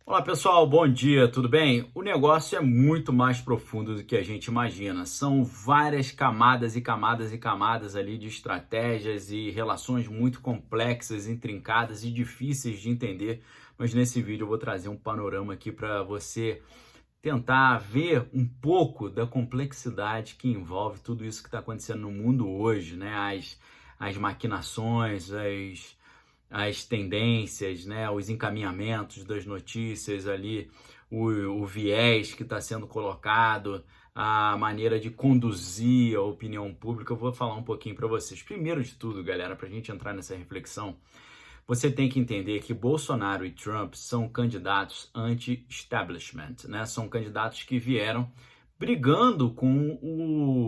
Olá pessoal, bom dia, tudo bem? O negócio é muito mais profundo do que a gente imagina. São várias camadas e camadas e camadas ali de estratégias e relações muito complexas, intrincadas e difíceis de entender. Mas nesse vídeo eu vou trazer um panorama aqui para você tentar ver um pouco da complexidade que envolve tudo isso que está acontecendo no mundo hoje, né? As maquinações, as tendências, né, os encaminhamentos das notícias ali, o viés que está sendo colocado, a maneira de conduzir a opinião pública. Eu vou falar um pouquinho para vocês. Primeiro de tudo, galera, para a gente entrar nessa reflexão, você tem que entender que Bolsonaro e Trump são candidatos anti-establishment, né? São candidatos que vieram brigando com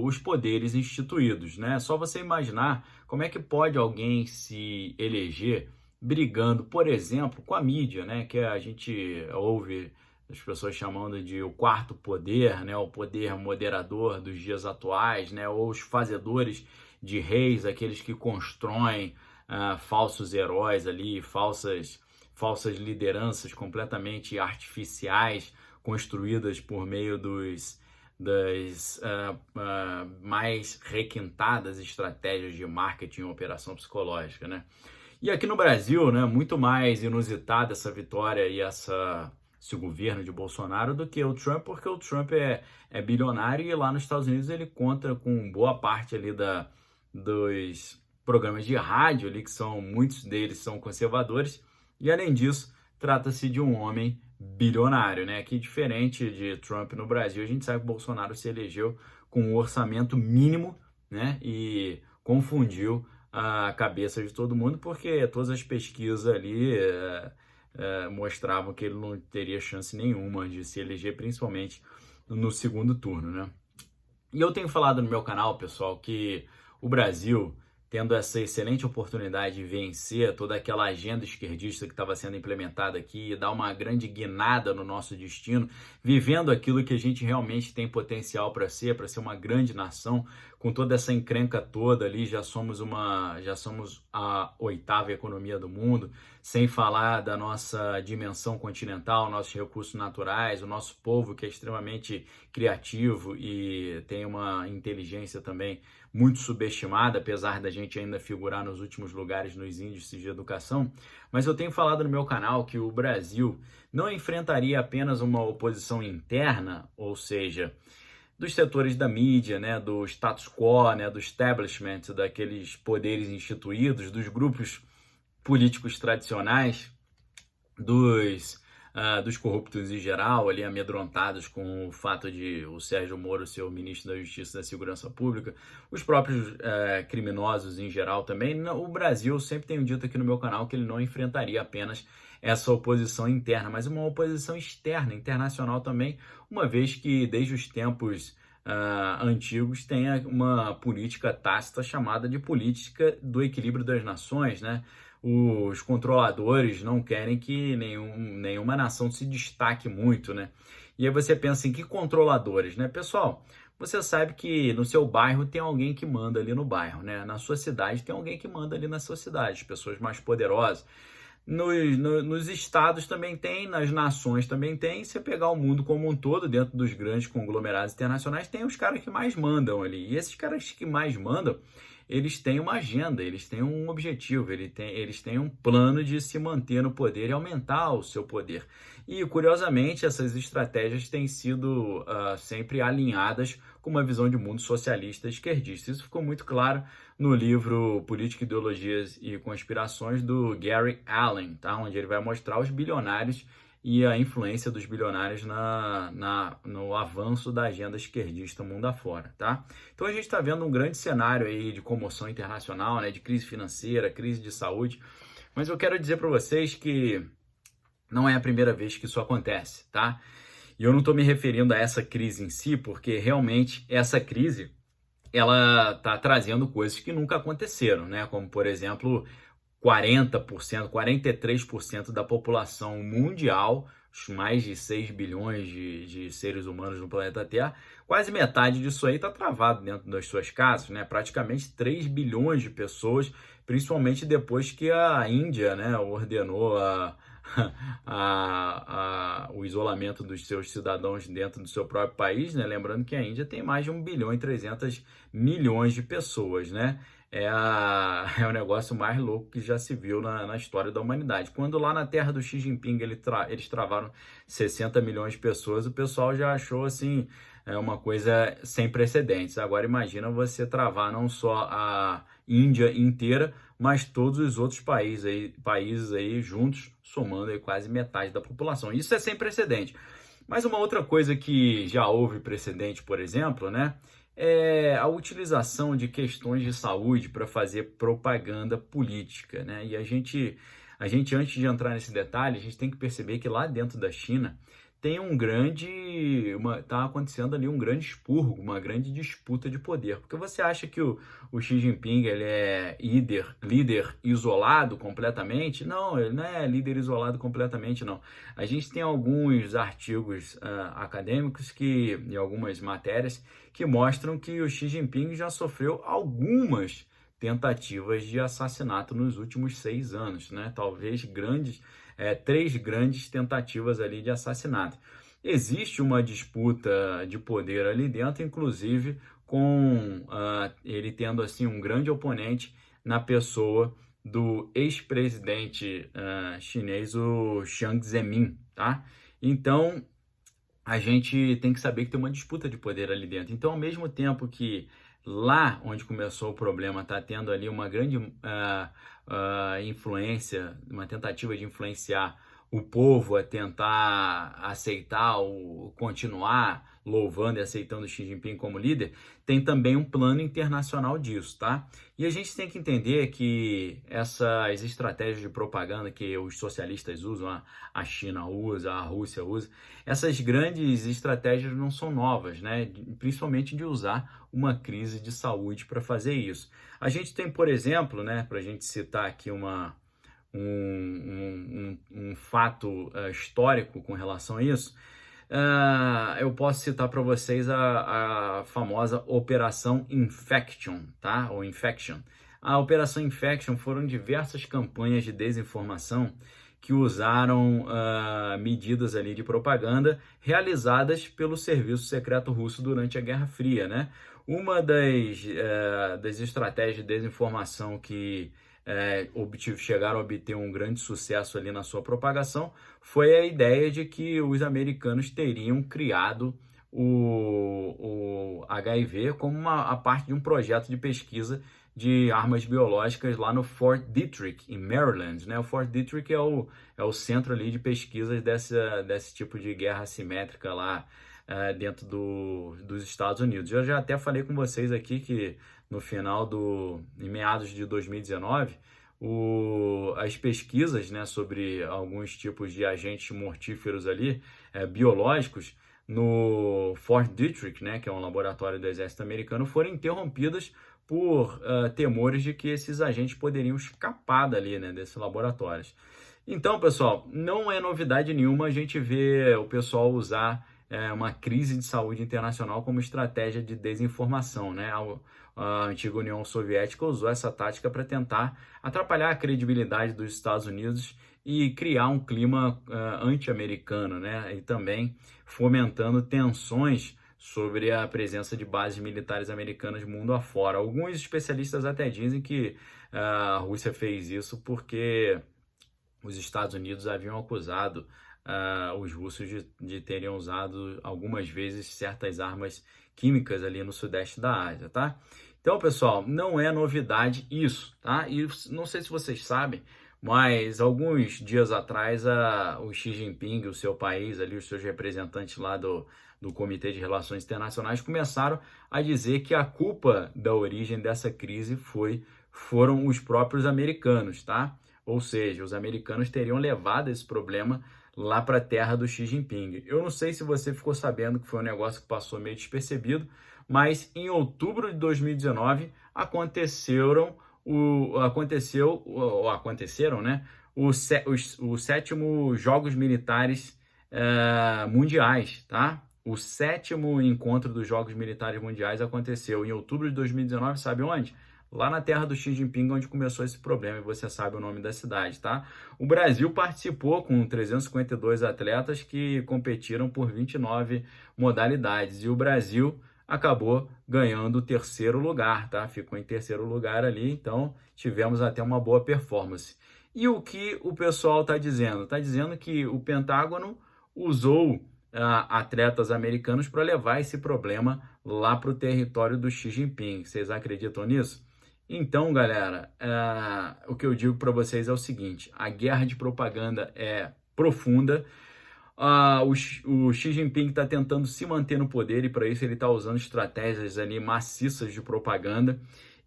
os poderes instituídos, né? Só você imaginar como é que pode alguém se eleger brigando, por exemplo, com a mídia, né? Que a gente ouve as pessoas chamando de o quarto poder, né? O poder moderador dos dias atuais, né? Ou os fazedores de reis, aqueles que constroem falsos heróis ali, falsas lideranças completamente artificiais, construídas por meio das mais requintadas estratégias de marketing e operação psicológica, né? E aqui no Brasil, né, muito mais inusitada essa vitória e esse governo de Bolsonaro do que o Trump, porque o Trump é bilionário e lá nos Estados Unidos ele conta com boa parte ali dos programas de rádio ali, que muitos deles são conservadores, e além disso, trata-se de um homem bilionário, né? Que diferente de Trump no Brasil, a gente sabe que Bolsonaro se elegeu com um orçamento mínimo, né? E confundiu a cabeça de todo mundo, porque todas as pesquisas ali mostravam que ele não teria chance nenhuma de se eleger, principalmente no segundo turno, né? E eu tenho falado no meu canal, pessoal, que o Brasil, tendo essa excelente oportunidade de vencer toda aquela agenda esquerdista que estava sendo implementada aqui e dar uma grande guinada no nosso destino, vivendo aquilo que a gente realmente tem potencial para ser uma grande nação, com toda essa encrenca toda ali, já somos a oitava economia do mundo, sem falar da nossa dimensão continental, nossos recursos naturais, o nosso povo que é extremamente criativo e tem uma inteligência também muito subestimada, apesar da gente ainda figurar nos últimos lugares nos índices de educação. Mas eu tenho falado no meu canal que o Brasil não enfrentaria apenas uma oposição interna, ou seja, dos setores da mídia, né, do status quo, né, do establishment, daqueles poderes instituídos, dos grupos políticos tradicionais, dos corruptos em geral, ali amedrontados com o fato de o Sérgio Moro ser o ministro da Justiça e da Segurança Pública, os próprios criminosos em geral também. O Brasil, sempre tenho dito aqui no meu canal que ele não enfrentaria apenas essa oposição interna, mas uma oposição externa, internacional também, uma vez que desde os tempos antigos tem uma política tácita chamada de política do equilíbrio das nações, né? Os controladores não querem que nenhuma nação se destaque muito, né? E aí você pensa em que controladores, né? Pessoal, você sabe que no seu bairro tem alguém que manda ali no bairro, né? Na sua cidade tem alguém que manda ali na sua cidade, pessoas mais poderosas. Nos estados também tem, nas nações também tem. Se você pegar o mundo como um todo, dentro dos grandes conglomerados internacionais, tem os caras que mais mandam ali. E esses caras que mais mandam, eles têm uma agenda, eles têm um objetivo, eles têm um plano de se manter no poder e aumentar o seu poder. E, curiosamente, essas estratégias têm sido sempre alinhadas com uma visão de mundo socialista e esquerdista. Isso ficou muito claro no livro Política, Ideologias e Conspirações, do Gary Allen, tá? Onde ele vai mostrar os bilionários e a influência dos bilionários no avanço da agenda esquerdista mundo afora, tá? Então a gente está vendo um grande cenário aí de comoção internacional, né, de crise financeira, crise de saúde, mas eu quero dizer para vocês que não é a primeira vez que isso acontece, tá? E eu não estou me referindo a essa crise em si, porque realmente essa crise ela está trazendo coisas que nunca aconteceram, né? Como, por exemplo, 40%, 43% da população mundial, os mais de 6 bilhões de seres humanos no planeta Terra, quase metade disso aí está travado dentro das suas casas, né? Praticamente 3 bilhões de pessoas, principalmente depois que a Índia, né, ordenou o isolamento dos seus cidadãos dentro do seu próprio país, né? Lembrando que a Índia tem mais de 1,3 bilhão de pessoas, né? É o negócio mais louco que já se viu na história da humanidade. Quando lá na terra do Xi Jinping eles travaram 60 milhões de pessoas, o pessoal já achou assim uma coisa sem precedentes. Agora imagina você travar não só a Índia inteira, mas todos os outros países aí juntos, somando aí quase metade da população. Isso é sem precedente. Mas uma outra coisa que já houve precedente, por exemplo, né, é a utilização de questões de saúde para fazer propaganda política, né? E a gente, antes de entrar nesse detalhe, a gente tem que perceber que lá dentro da China tem tá acontecendo ali um grande expurgo, uma grande disputa de poder. Porque você acha que o Xi Jinping ele é líder isolado completamente? Não, ele não é líder isolado completamente, não. A gente tem alguns artigos acadêmicos e algumas matérias que mostram que o Xi Jinping já sofreu algumas tentativas de assassinato nos últimos 6 anos, né? Talvez 3 grandes tentativas ali de assassinato. Existe uma disputa de poder ali dentro, inclusive com ele tendo assim um grande oponente na pessoa do ex-presidente chinês, o Jiang Zemin, tá? Então, a gente tem que saber que tem uma disputa de poder ali dentro. Então, ao mesmo tempo que lá onde começou o problema está tendo ali uma grande influência, uma tentativa de influenciar o povo a tentar aceitar ou continuar louvando e aceitando Xi Jinping como líder, tem também um plano internacional disso, tá? E a gente tem que entender que essas estratégias de propaganda que os socialistas usam, a China usa, a Rússia usa, essas grandes estratégias não são novas, né? Principalmente de usar uma crise de saúde para fazer isso. A gente tem, por exemplo, né, para a gente citar aqui um fato histórico com relação a isso, eu posso citar para vocês a famosa Operação Infection, tá? Ou Infection. A Operação Infection foram diversas campanhas de desinformação que usaram medidas ali de propaganda realizadas pelo Serviço Secreto Russo durante a Guerra Fria, né? Uma das estratégias de desinformação que chegaram a obter um grande sucesso ali na sua propagação foi a ideia de que os americanos teriam criado o HIV como a parte de um projeto de pesquisa de armas biológicas lá no Fort Detrick, em Maryland, né? O Fort Detrick é o centro ali de pesquisas desse tipo de guerra assimétrica lá dentro dos Estados Unidos. Eu já até falei com vocês aqui que em meados de 2019, as pesquisas, né, sobre alguns tipos de agentes mortíferos ali, biológicos, no Fort Detrick, né, que é um laboratório do exército americano, foram interrompidas por temores de que esses agentes poderiam escapar dali, né, desses laboratórios. Então, pessoal, não é novidade nenhuma a gente ver o pessoal usar uma crise de saúde internacional como estratégia de desinformação, né? A antiga União Soviética usou essa tática para tentar atrapalhar a credibilidade dos Estados Unidos e criar um clima anti-americano, né? E também fomentando tensões sobre a presença de bases militares americanas mundo afora. Alguns especialistas até dizem que a Rússia fez isso porque os Estados Unidos haviam acusado os russos de terem usado algumas vezes certas armas químicas ali no sudeste da Ásia, tá? Então, pessoal, não é novidade isso, tá? E não sei se vocês sabem, mas alguns dias atrás o Xi Jinping, o seu país ali, os seus representantes lá do Comitê de Relações Internacionais começaram a dizer que a culpa da origem dessa crise foram os próprios americanos, tá? Ou seja, os americanos teriam levado esse problema lá para a terra do Xi Jinping. Eu não sei se você ficou sabendo que foi um negócio que passou meio despercebido, mas em outubro de 2019 aconteceram, né, os 7º Jogos Militares Mundiais, tá? O 7º encontro dos Jogos Militares Mundiais aconteceu em outubro de 2019, sabe onde? lá na terra do Xi Jinping, onde começou esse problema, e você sabe o nome da cidade, tá? O Brasil participou com 352 atletas que competiram por 29 modalidades, e o Brasil acabou ganhando o terceiro lugar, tá? Ficou em terceiro lugar ali, então tivemos até uma boa performance. E o que o pessoal está dizendo? Está dizendo que o Pentágono usou atletas americanos para levar esse problema lá para o território do Xi Jinping. Vocês acreditam nisso? Então, galera, o que eu digo para vocês é o seguinte: a guerra de propaganda é profunda. O Xi Jinping está tentando se manter no poder e para isso ele está usando estratégias ali maciças de propaganda.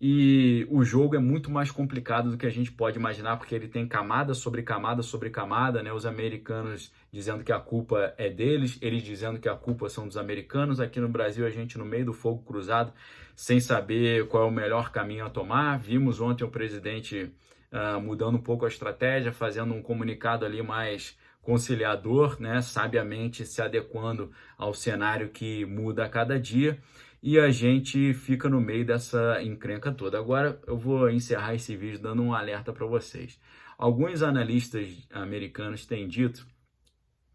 E o jogo é muito mais complicado do que a gente pode imaginar, porque ele tem camada sobre camada sobre camada, né? Os americanos dizendo que a culpa é deles, eles dizendo que a culpa são dos americanos. Aqui no Brasil, a gente no meio do fogo cruzado, sem saber qual é o melhor caminho a tomar. Vimos ontem o presidente mudando um pouco a estratégia, fazendo um comunicado ali mais conciliador, né? Sabiamente se adequando ao cenário que muda a cada dia. E a gente fica no meio dessa encrenca toda. Agora eu vou encerrar esse vídeo dando um alerta para vocês. Alguns analistas americanos têm dito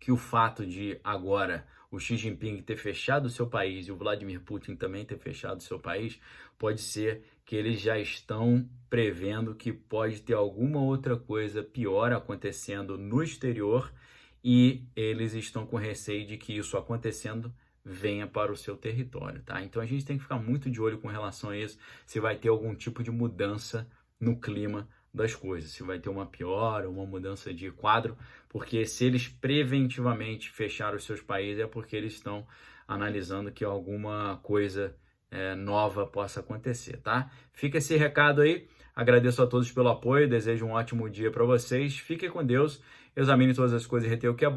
que o fato de agora o Xi Jinping ter fechado o seu país e o Vladimir Putin também ter fechado o seu país, pode ser que eles já estão prevendo que pode ter alguma outra coisa pior acontecendo no exterior e eles estão com receio de que isso acontecendo venha para o seu território, tá? Então a gente tem que ficar muito de olho com relação a isso, se vai ter algum tipo de mudança no clima das coisas, se vai ter uma piora, uma mudança de quadro, porque se eles preventivamente fecharam os seus países é porque eles estão analisando que alguma coisa nova possa acontecer, tá? Fica esse recado aí, agradeço a todos pelo apoio, desejo um ótimo dia para vocês, fiquem com Deus, examine todas as coisas e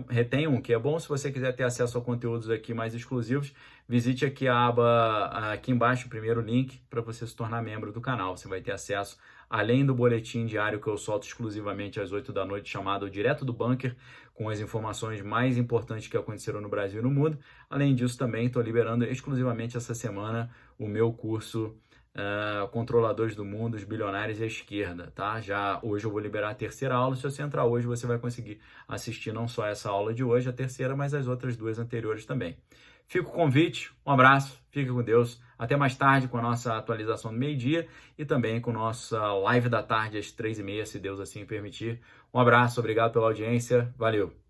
retenham o que é bom. Se você quiser ter acesso a conteúdos aqui mais exclusivos, visite aqui a aba aqui embaixo, o primeiro link, para você se tornar membro do canal. Você vai ter acesso, além do boletim diário que eu solto exclusivamente às 8 da noite, chamado Direto do Bunker, com as informações mais importantes que aconteceram no Brasil e no mundo. Além disso, também estou liberando exclusivamente essa semana o meu curso Controladores do Mundo, os Bilionários e a Esquerda, tá? Já hoje eu vou liberar a terceira aula. Se você entrar hoje, você vai conseguir assistir não só essa aula de hoje, a terceira, mas as outras duas anteriores também. Fica o convite, um abraço, fique com Deus. Até mais tarde com a nossa atualização do meio-dia e também com nossa live da tarde às 3h30, se Deus assim permitir. Um abraço, obrigado pela audiência, valeu!